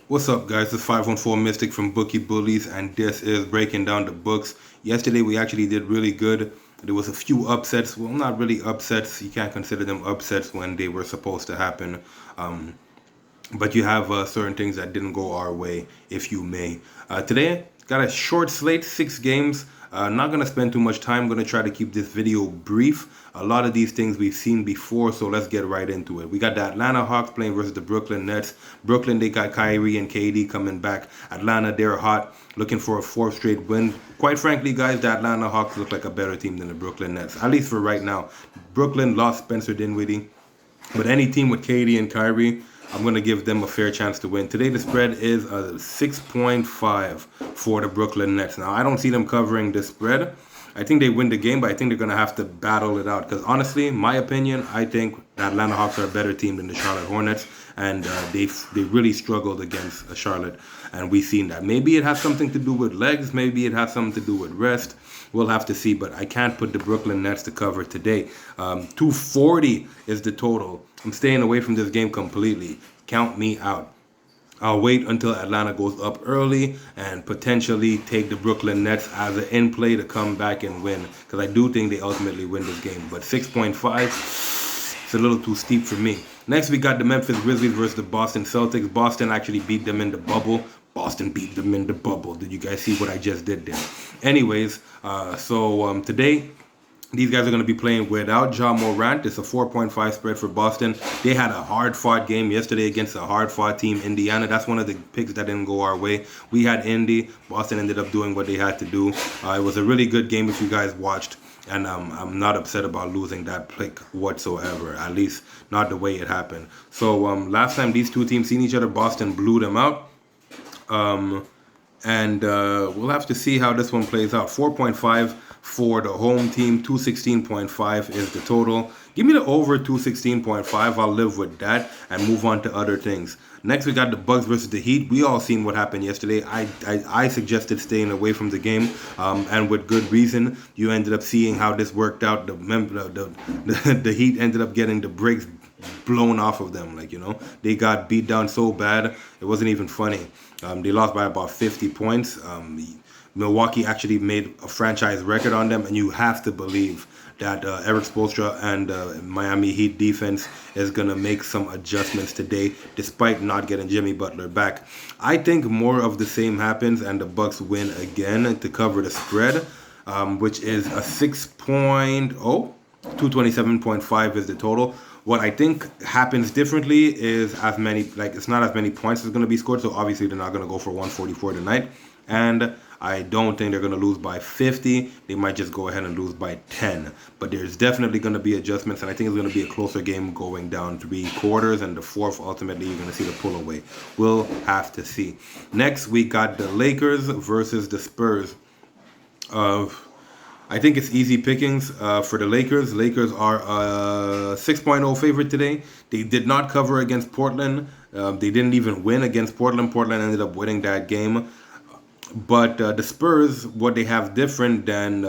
What's up, guys? This is 514 Mystic from Bookie Bullies, and this is breaking down the books. Yesterday, we actually did really good. There was a few upsets. Well, not really upsets. You can't consider them upsets when they were supposed to happen. Um, but you have certain things that didn't go our way, if you may. Today, got a short slate, 6 games. Not going to spend too much time. Going to try to keep this video brief. A lot of these things we've seen before, so let's get right into it. We got the Atlanta Hawks playing versus the Brooklyn Nets. Brooklyn, they got Kyrie and KD coming back. Atlanta, they're hot, looking for a 4th straight win. Quite frankly, guys, the Atlanta Hawks look like a better team than the Brooklyn Nets, at least for right now. Brooklyn lost Spencer Dinwiddie, but any team with KD and Kyrie, I'm going to give them a fair chance to win. Today, the spread is a 6.5 for the Brooklyn Nets. Now, I don't see them covering this spread. I think they win the game, but I think they're going to have to battle it out. Because honestly, my opinion, I think the Atlanta Hawks are a better team than the Charlotte Hornets. And they really struggled against Charlotte. And we've seen that. Maybe it has something to do with legs. Maybe it has something to do with rest. We'll have to see. But I can't put the Brooklyn Nets to cover today. 240 is the total. I'm staying away from this game completely. Count me out. I'll wait until Atlanta goes up early and potentially take the Brooklyn Nets as an in play to come back and win. Because I do think they ultimately win this game. But 6.5, it's a little too steep for me. Next, we got the Memphis Grizzlies versus the Boston Celtics. Boston actually beat them in the bubble. Boston beat them in the bubble. Did you guys see what I just did there? Anyways, today, these guys are going to be playing without Ja Morant. It's a 4.5 spread for Boston. They had a hard-fought game yesterday against a hard-fought team, Indiana. That's one of the picks that didn't go our way. We had Indy. Boston ended up doing what they had to do. It was a really good game if you guys watched. And I'm not upset about losing that pick whatsoever, at least not the way it happened. So last time these two teams seen each other, Boston blew them out. And we'll have to see how this one plays out. 4.5 for the home team. 216.5 is the total. Give me the over 216.5. I'll live with that and move on to other things. Next, we got the Bucks versus the Heat. We all seen what happened yesterday. I suggested staying away from the game, and with good reason. You ended up seeing how this worked out. The Heat ended up getting the brakes blown off of them. They got beat down so bad, it wasn't even funny. They lost by about 50 points. Milwaukee actually made a franchise record on them, and you have to believe that Eric Spoelstra and Miami Heat defense is going to make some adjustments today, despite not getting Jimmy Butler back. I think more of the same happens, and the Bucks win again to cover the spread, which is a 6.0. 227.5 is the total. What I think happens differently is it's not as many points that's going to be scored, so obviously they're not going to go for 144 tonight. And I don't think they're going to lose by 50. They might just go ahead and lose by 10. But there's definitely going to be adjustments, and I think it's going to be a closer game going down 3 quarters, and the 4th, ultimately, you're going to see the pull away. We'll have to see. Next, we got the Lakers versus the Spurs. I think it's easy pickings for the Lakers. Lakers are a 6.0 favorite today. They did not cover against Portland. They didn't even win against Portland. Portland ended up winning that game. But the Spurs, what they have different than,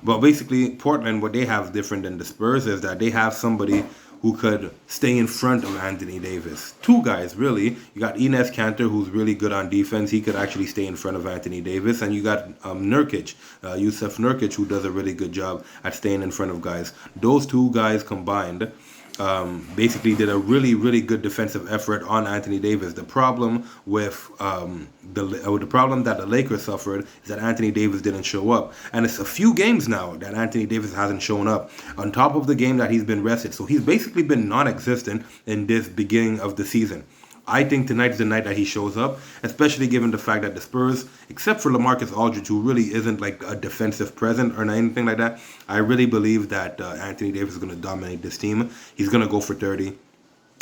basically Portland, what they have different than the Spurs is that they have somebody who could stay in front of Anthony Davis. 2 guys, really. You got Enes Kanter, who's really good on defense. He could actually stay in front of Anthony Davis. And you got Yusuf Nurkic, who does a really good job at staying in front of guys. Those 2 guys combined basically did a really, really good defensive effort on Anthony Davis. The problem with the problem that the Lakers suffered is that Anthony Davis didn't show up, and it's a few games now that Anthony Davis hasn't shown up. On top of the game that he's been rested, so he's basically been non-existent in this beginning of the season. I think tonight is the night that he shows up, especially given the fact that the Spurs, except for LaMarcus Aldridge, who really isn't like a defensive presence or anything like that, I really believe that Anthony Davis is going to dominate this team. He's going to go for 30,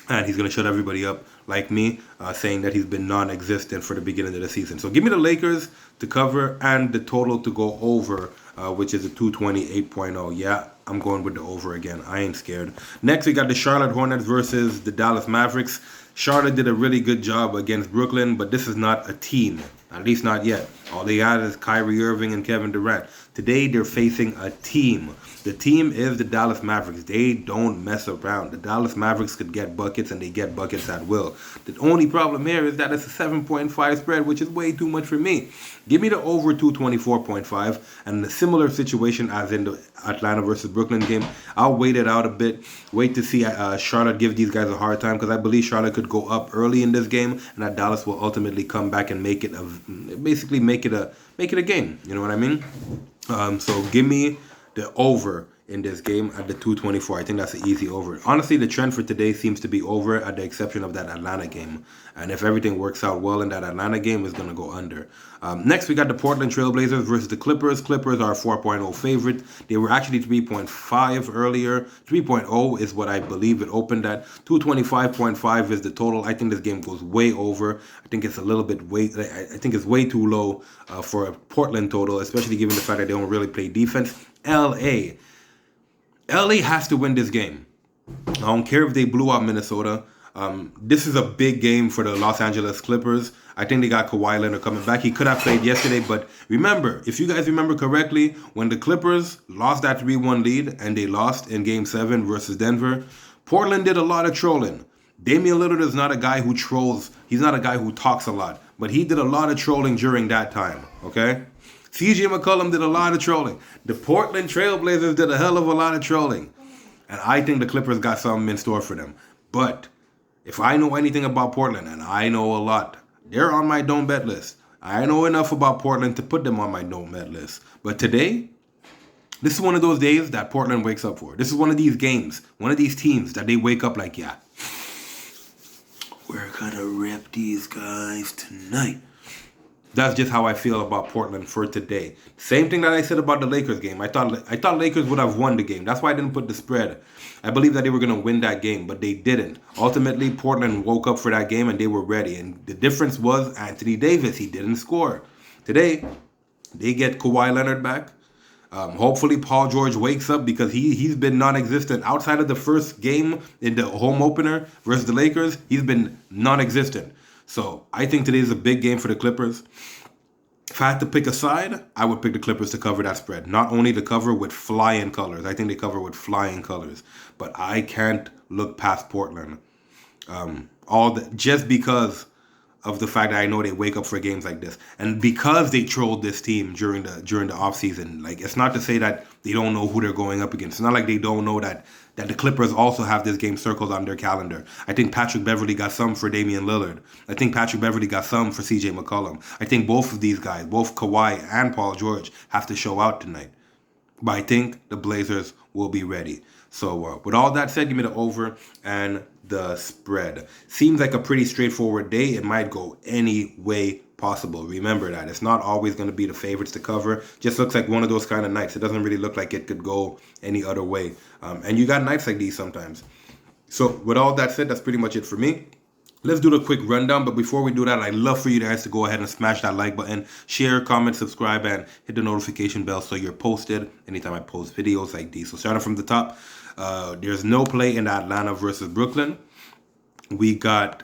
and he's going to shut everybody up like me, saying that he's been non-existent for the beginning of the season. So give me the Lakers to cover and the total to go over, which is a 228.0. Yeah, I'm going with the over again. I ain't scared. Next, we got the Charlotte Hornets versus the Dallas Mavericks. Charlotte did a really good job against Brooklyn, but this is not a team. At least not yet. All they got is Kyrie Irving and Kevin Durant. Today they're facing a team. The team is the Dallas Mavericks. They don't mess around. The Dallas Mavericks could get buckets, and they get buckets at will. The only problem here is that it's a 7.5 spread, which is way too much for me. Give me the over 224.5, and a similar situation as in the Atlanta versus Brooklyn game. I'll wait it out a bit. Wait to see Charlotte give these guys a hard time, because I believe Charlotte could go up early in this game, and that Dallas will ultimately come back and make it a game. You know what I mean? So give me the over in this game at the 224. I think that's an easy over. Honestly, the trend for today seems to be over, at the exception of that Atlanta game. And if everything works out well in that Atlanta game, it's going to go under. Next, we got the Portland Trailblazers versus the Clippers. Clippers are a 4.0 favorite. They were actually 3.5 earlier. 3.0 is what I believe it opened at. 225.5 is the total. I think this game goes way over. I think it's a little bit I think it's way too low for a Portland total, especially given the fact that they don't really play defense. LA has to win this game. I don't care if they blew out Minnesota. This is a big game for the Los Angeles Clippers. I think they got Kawhi Leonard coming back. He could have played yesterday, but remember, if you guys remember correctly, when the Clippers lost that 3-1 lead and they lost in Game 7 versus Denver, Portland did a lot of trolling. Damian Lillard is not a guy who trolls. He's not a guy who talks a lot, but he did a lot of trolling during that time, okay? CJ McCollum did a lot of trolling. The Portland Trailblazers did a hell of a lot of trolling. And I think the Clippers got something in store for them. But if I know anything about Portland, and I know a lot, they're on my don't bet list. I know enough about Portland to put them on my don't bet list. But today, this is one of those days that Portland wakes up for. This is one of these games, one of these teams that they wake up like, yeah, we're gonna rip these guys tonight. That's just how I feel about Portland for today. Same thing that I said about the Lakers game. I thought Lakers would have won the game. That's why I didn't put the spread. I believe that they were going to win that game, but they didn't. Ultimately, Portland woke up for that game and they were ready. And the difference was Anthony Davis. He didn't score. Today, they get Kawhi Leonard back. Hopefully, Paul George wakes up, because he's been non-existent. Outside of the first game in the home opener versus the Lakers, he's been non-existent. So I think today is a big game for the Clippers. If I had to pick a side, I would pick the Clippers to cover that spread. Not only to cover with flying colors. I think they cover with flying colors. But I can't look past Portland. Just because of the fact that I know they wake up for games like this. And because they trolled this team during the offseason. Like, it's not to say that they don't know who they're going up against. It's not like they don't know that the Clippers also have this game circled on their calendar. I think Patrick Beverley got some for Damian Lillard. I think Patrick Beverley got some for CJ McCollum. I think both of these guys, both Kawhi and Paul George, have to show out tonight. But I think the Blazers will be ready. So with all that said, give me the over and the spread. Seems like a pretty straightforward day. It might go any way possible. Remember that. It's not always going to be the favorites to cover. Just looks like one of those kind of nights. It doesn't really look like it could go any other way. And you got nights like these sometimes. So with all that said, that's pretty much it for me. Let's do the quick rundown, but before we do that, I'd love for you guys to go ahead and smash that like button, share, comment, subscribe, and hit the notification bell so you're posted anytime I post videos like these. So starting from the top, there's no play in the Atlanta versus Brooklyn. We got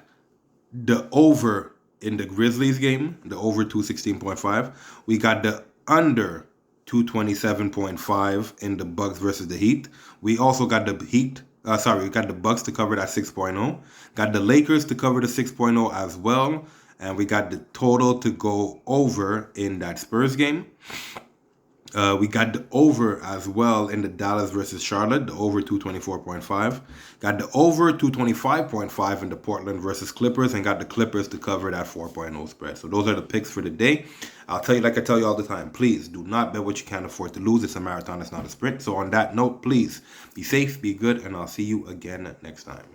the over in the Grizzlies game, the over 216.5. We got the under 227.5 in the Bucks versus the Heat. We also got the we got the Bucks to cover that 6.0. Got the Lakers to cover the 6.0 as well. And we got the total to go over in that Spurs game. We got the over as well in the Dallas versus Charlotte, the over 224.5. Got the over 225.5 in the Portland versus Clippers, and got the Clippers to cover that 4.0 spread. So those are the picks for the day. I'll tell you, like I tell you all the time, please do not bet what you can't afford to lose. It's a marathon, it's not a sprint. So on that note, please be safe, be good, and I'll see you again next time.